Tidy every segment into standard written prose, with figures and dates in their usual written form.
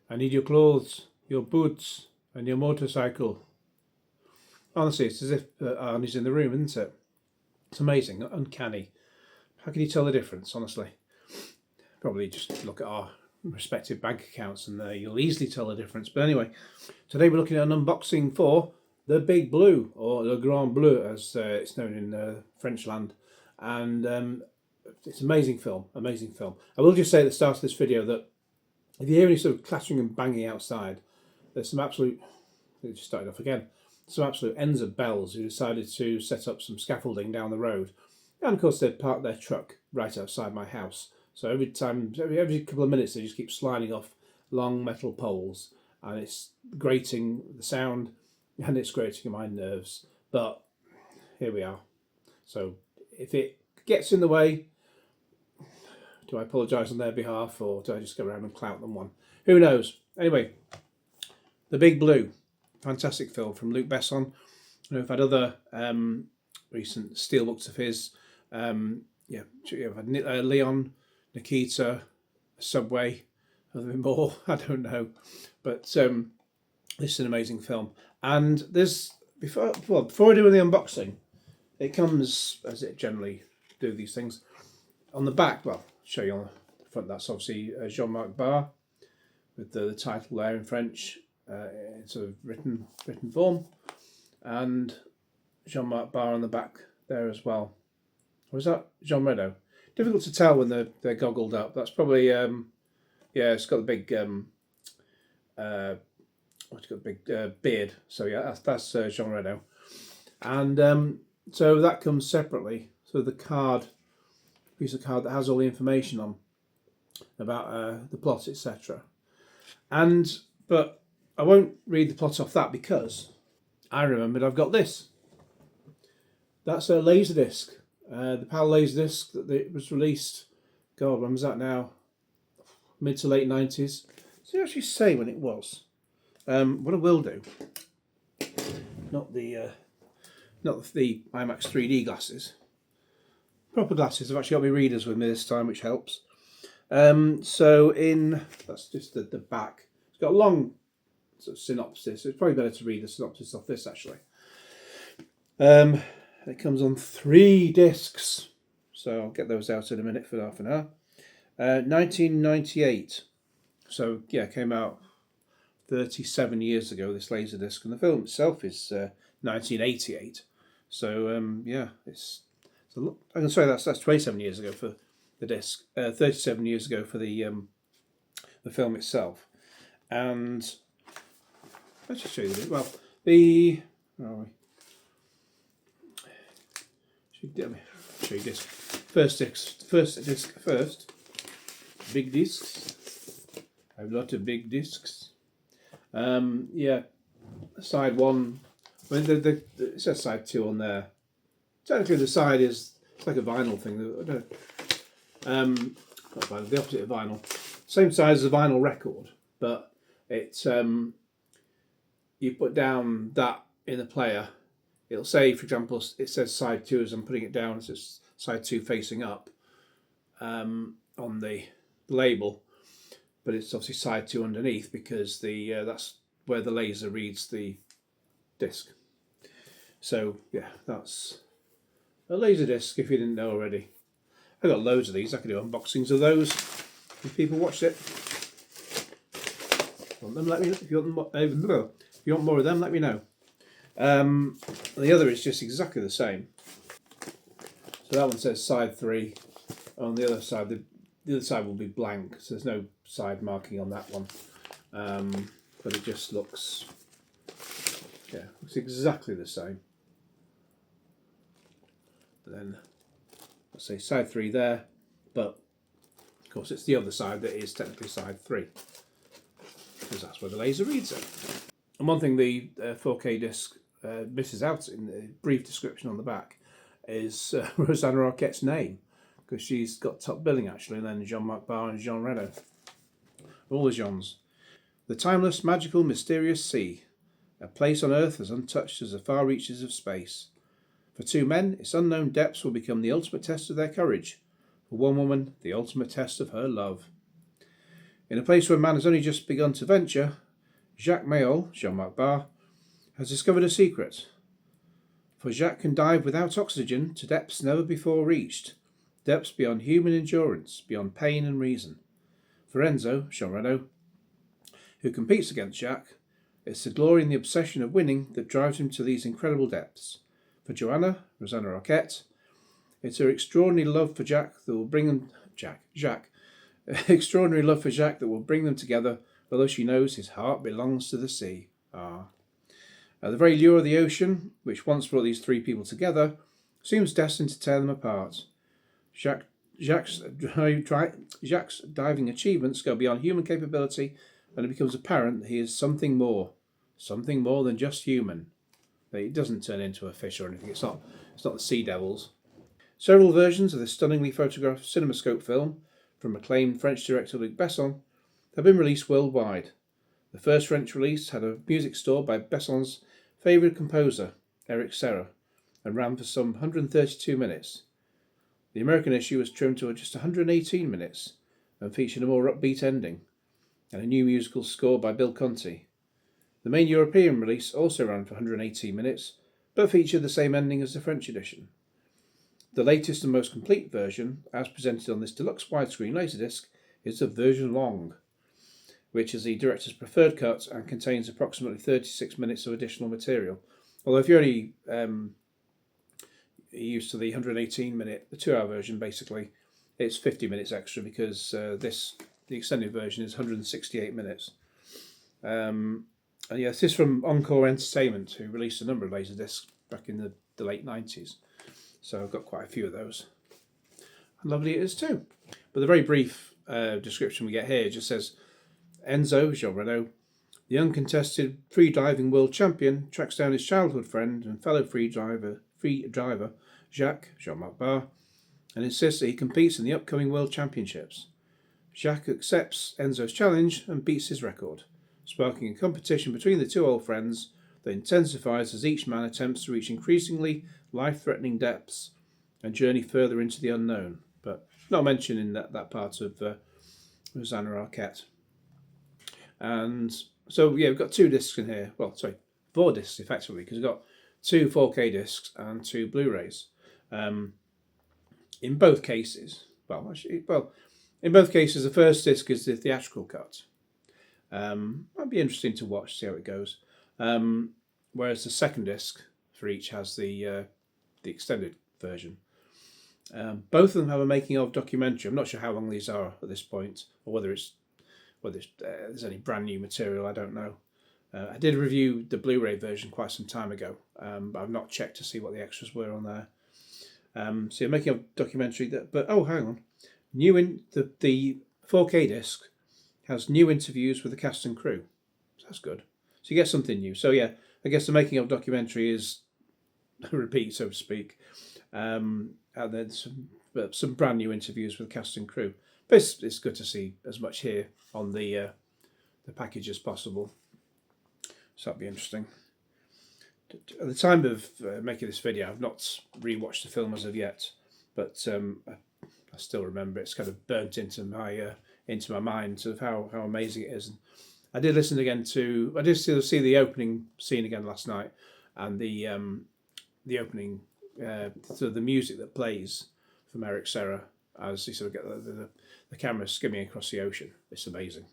I need your clothes, your boots, and your motorcycle. Honestly, it's as if Arnie's in the room, isn't it? It's amazing, uncanny. How can you tell the difference, honestly? Probably just look at our respective bank accounts and you'll easily tell the difference. But anyway, today we're looking at an unboxing for The Big Blue, or Le Grand Bleu as it's known in French land. And it's an amazing film, amazing film. I will just say at the start of this video that if you hear any sort of clattering and banging outside, there's some absolute, it just started off again, some absolute ends of bells who decided to set up some scaffolding down the road. And of course they'd parked their truck right outside my house. So every couple of minutes they just keep sliding off long metal poles, and it's grating the sound and it's grating my nerves. But here we are. So if it gets in the way, do I apologise on their behalf, or do I just go around and clout them one? Who knows? Anyway, The Big Blue, fantastic film from Luc Besson. We've had other recent steelbooks of his. I've had Leon, Nikita, Subway, a little bit more, I don't know. But this is an amazing film. And there's, before I do the unboxing, it comes, as it generally do these things, on the back, well, I'll show you on the front, that's obviously Jean-Marc Barr, with the title there in French, in sort of written form, and Jean-Marc Barr on the back there as well. Or is that Jean Reno? Difficult to tell when they're goggled up. That's probably it's got the big beard. So yeah, that's Jean Reno, and so that comes separately. So the piece of card that has all the information on about the plot, etc. But I won't read the plot off that because I remembered I've got this. That's a LASERDISC. The PAL LASERDISC that was released, God, when was that now? Mid to late 90s. Does it actually say when it was? What I will do, not the IMAX 3D glasses, proper glasses. I've actually got my readers with me this time, which helps. So that's just the back. It's got a long sort of synopsis. It's probably better to read the synopsis off this actually. It comes on 3 discs, so I'll get those out in a minute for half an hour. 1998, so yeah, it came out 37 years ago, this LASERDISC, and the film itself is 1988. So yeah, I can say that's 27 years ago for the disc, 37 years ago for the film itself. And let's just show you the, well, where are we? Let me show you this. First, big discs. I have a lot of big discs. Yeah, side 1. I mean, it says side 2 on there. Technically, the side it's like a vinyl thing. Not vinyl, the opposite of vinyl. Same size as a vinyl record, but it's you put down that in the player. It'll say, for example, it says side 2 as I'm putting it down. It says side 2 facing up on the label, but it's obviously side 2 underneath because that's where the laser reads the disc. So yeah, that's a LASERDISC if you didn't know already. I've got loads of these. I could do unboxings of those if people watched it. Want them? Let me know. If you want more of them, let me know. The other is just exactly the same. So that one says side 3. On the other side, the other side will be blank, so there's no side marking on that one. But it just looks exactly the same. But then let's say side 3 there, but of course it's the other side that is technically side 3 because that's where the laser reads it. And one thing the 4K disc misses out in the brief description on the back is Rosanna Arquette's name, because she's got top billing actually, and then Jean-Marc Barr and Jean Reno. All the Jeans. The timeless, magical, mysterious sea, a place on earth as untouched as the far reaches of space. For 2 men, its unknown depths will become the ultimate test of their courage. For 1 woman, the ultimate test of her love. In a place where man has only just begun to venture, Jacques Mayol, Jean-Marc Barr, has discovered a secret. For Jacques can dive without oxygen to depths never before reached, depths beyond human endurance, beyond pain and reason. For Enzo, Jean Reno, who competes against Jacques, it's the glory and the obsession of winning that drives him to these incredible depths. For Joanna, Rosanna Arquette, it's her extraordinary love for Jacques that will bring them Jacques. Extraordinary love for Jacques that will bring them together, although she knows his heart belongs to the sea. The very lure of the ocean, which once brought these three people together, seems destined to tear them apart. Jacques' diving achievements go beyond human capability, and it becomes apparent that he is something more than just human. He doesn't turn into a fish or anything. It's not the sea devils. Several versions of this stunningly photographed CinemaScope film from acclaimed French director Luc Besson have been released worldwide. The first French release had a music score by Besson's favourite composer, Eric Serra, and ran for some 132 minutes. The American issue was trimmed to just 118 minutes and featured a more upbeat ending and a new musical score by Bill Conti. The main European release also ran for 118 minutes, but featured the same ending as the French edition. The latest and most complete version, as presented on this deluxe widescreen Laserdisc, is the version longue, which is the director's preferred cut and contains approximately 36 minutes of additional material. Although if you're only used to the 118-minute, the 2-hour version, basically, it's 50 minutes extra because the extended version is 168 minutes. And yeah, this is from Encore Entertainment, who released a number of Laserdiscs back in the late 90s. So I've got quite a few of those. And lovely it is too. But the very brief description we get here just says, Enzo, Jean Reno, the uncontested free diving world champion, tracks down his childhood friend and fellow free driver Jacques, Jean-Marc Barr, and insists that he competes in the upcoming world championships. Jacques accepts Enzo's challenge and beats his record, sparking a competition between the two old friends that intensifies as each man attempts to reach increasingly life-threatening depths and journey further into the unknown, but not mentioned in that part of Rosanna Arquette. And so, yeah, we've got 2 discs in here. Well, sorry, 4 discs effectively, because we've got 2 4K discs and 2 Blu-rays. In both cases, in both cases, the first disc is the theatrical cut. Might be interesting to watch, see how it goes. Whereas the second disc for each has the extended version. Both of them have a making of documentary. I'm not sure how long these are at this point, or whether there's any brand new material. I don't know. I did review the Blu-ray version quite some time ago, but I've not checked to see what the extras were on there. So you're making a documentary but hang on, the 4K disc has new interviews with the cast and crew. So that's good. So you get something new. So yeah, I guess the making of documentary is a repeat, so to speak, and then some brand new interviews with cast and crew. But it's good to see as much here on the package as possible. So that'll be interesting. At the time of making this video, I've not rewatched the film as of yet, but I still remember it's kind of burnt into my mind, sort of how amazing it is. And I did listen again I did still see the opening scene again last night, and the opening, so the music that plays from Eric Serra as you sort of get the camera skimming across the ocean. It's amazing.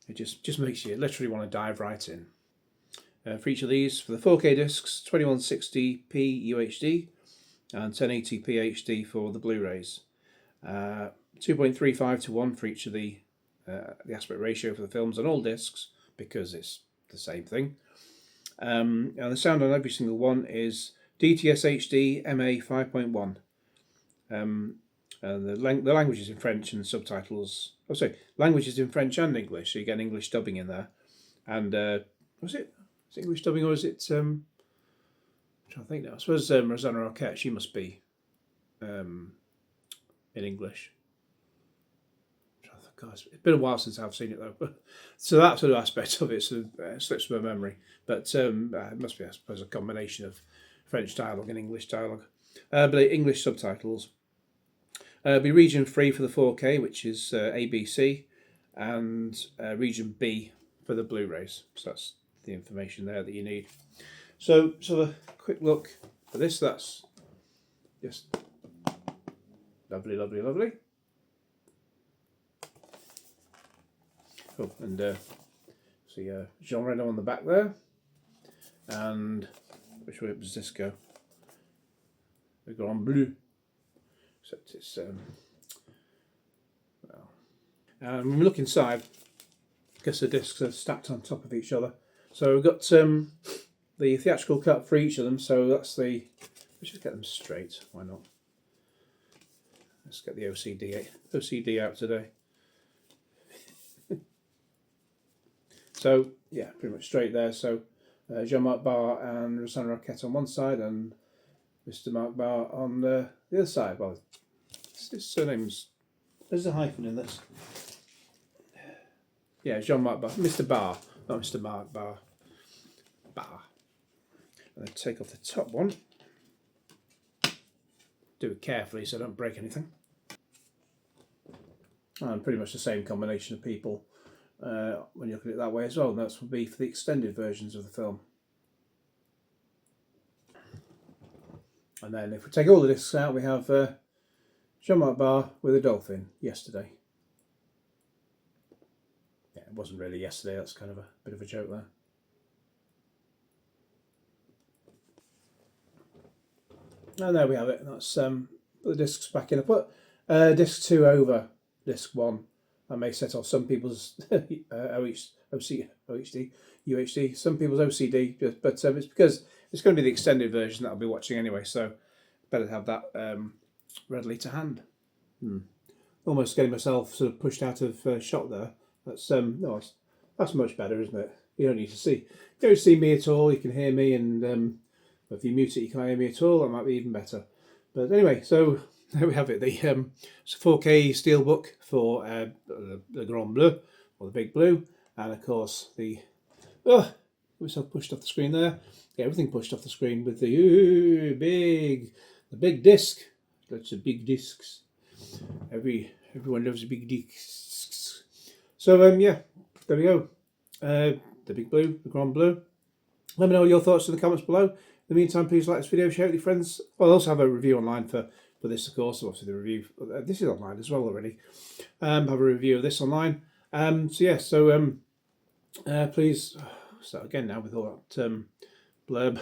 It just makes you literally want to dive right in. For each of these, for the 4K discs, 2160p UHD and 1080p HD for the Blu-rays. 2.35 to 1 for each of the aspect ratio for the films on all discs, because it's the same thing. And the sound on every single one is DTS HD MA 5.1. And the language is in French and subtitles. Oh, sorry, language is in French and English, so you get English dubbing in there. And was it English dubbing, or is it? I'm trying to think now. I suppose Rosanna Arquette, she must be in English. God, it's been a while since I've seen it though. So that sort of aspect of it slips my memory. But it must be, I suppose, a combination of French dialogue and English dialogue. But English subtitles. Be region free for the 4K, which is ABC, and region B for the Blu-rays. So that's the information there that you need. So a quick look for this. That's just lovely, lovely, lovely. Oh, and see Jean Reno on the back there, and which way does this go? The Grand Bleu, except it's well. And when we look inside, because the discs are stacked on top of each other. So we've got the theatrical cut for each of them. So that's the. Let's just get them straight. Why not? Let's get the OCD out today. So yeah, pretty much straight there. So Jean-Marc Barr and Rosanna Arquette on one side, and Mr. Marc Barr on the other side. Well, his surname's, there's a hyphen in this. Yeah, Jean-Marc Barr, Mr. Barr, not Mr. Marc Barr. Barr. And then take off the top one. Do it carefully so I don't break anything. And pretty much the same combination of people when you look at it that way as well, and that's would be for the extended versions of the film. And then if we take all the discs out, we have Jean-Marc Barr with a dolphin, Yesterday. Yeah, it wasn't really yesterday, that's kind of a bit of a joke there. And there we have it, that's put the discs back in. I put disc 2 over disc 1. That may set off some people's UHD, some people's OCD, but it's because it's going to be the extended version that I'll be watching anyway, so better to have that readily to hand. Almost getting myself sort of pushed out of shot there. That's no, that's much better, isn't it? You don't need to see. You don't see me at all. You can hear me, and if you mute it, you can't hear me at all. That might be even better. But anyway, so there we have it. The it's a 4K Steelbook for the Grand Bleu, or the Big Blue, and of course the myself pushed off the screen there. Get everything pushed off the screen with the big disc. Lots of big discs. Everyone loves the big discs. So yeah, there we go. The Big Blue, the Grand Bleu. Let me know your thoughts in the comments below. In the meantime, please like this video, share it with your friends. I'll also have a review online for this, of course. Obviously, the review. This is online as well already. Have a review of this online. So yeah. So please start again now with all that blurb.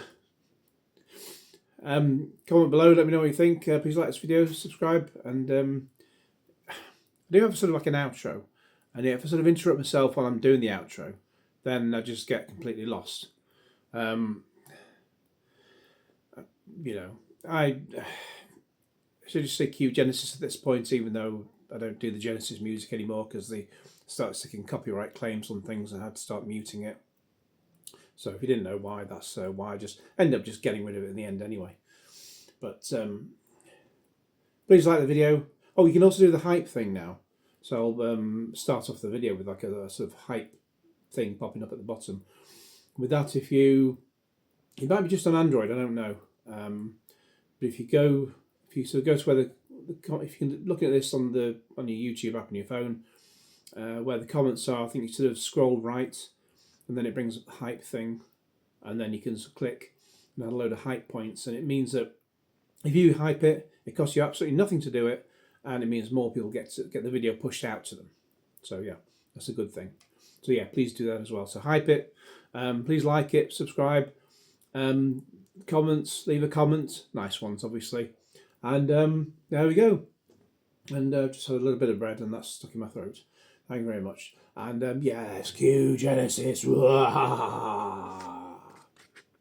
Comment below. Let me know what you think. Please like this video, subscribe, and I do have sort of like an outro. And if I sort of interrupt myself while I'm doing the outro, then I just get completely lost. You know, I should just say cue Genesis at this point, even though I don't do the Genesis music anymore because they start sticking copyright claims on things and I had to start muting it. So if you didn't know why, that's why I just end up just getting rid of it in the end anyway. But please like the video. Oh, you can also do the hype thing now. So I'll start off the video with like a sort of hype thing popping up at the bottom. With that, it might be just on Android, I don't know. But if you sort of go to where if you can look at this on your YouTube app on your phone, where the comments are, I think you sort of scroll right, and then it brings up the hype thing, and then you can click and add a load of hype points, and it means that if you hype it, it costs you absolutely nothing to do it, and it means more people get the video pushed out to them. So yeah, that's a good thing. So yeah, please do that as well. So hype it, please like it, subscribe, comments, leave a comment, nice ones obviously, and there we go. And just had a little bit of bread and that's stuck in my throat. Thank you very much. And yes, cue Genesis.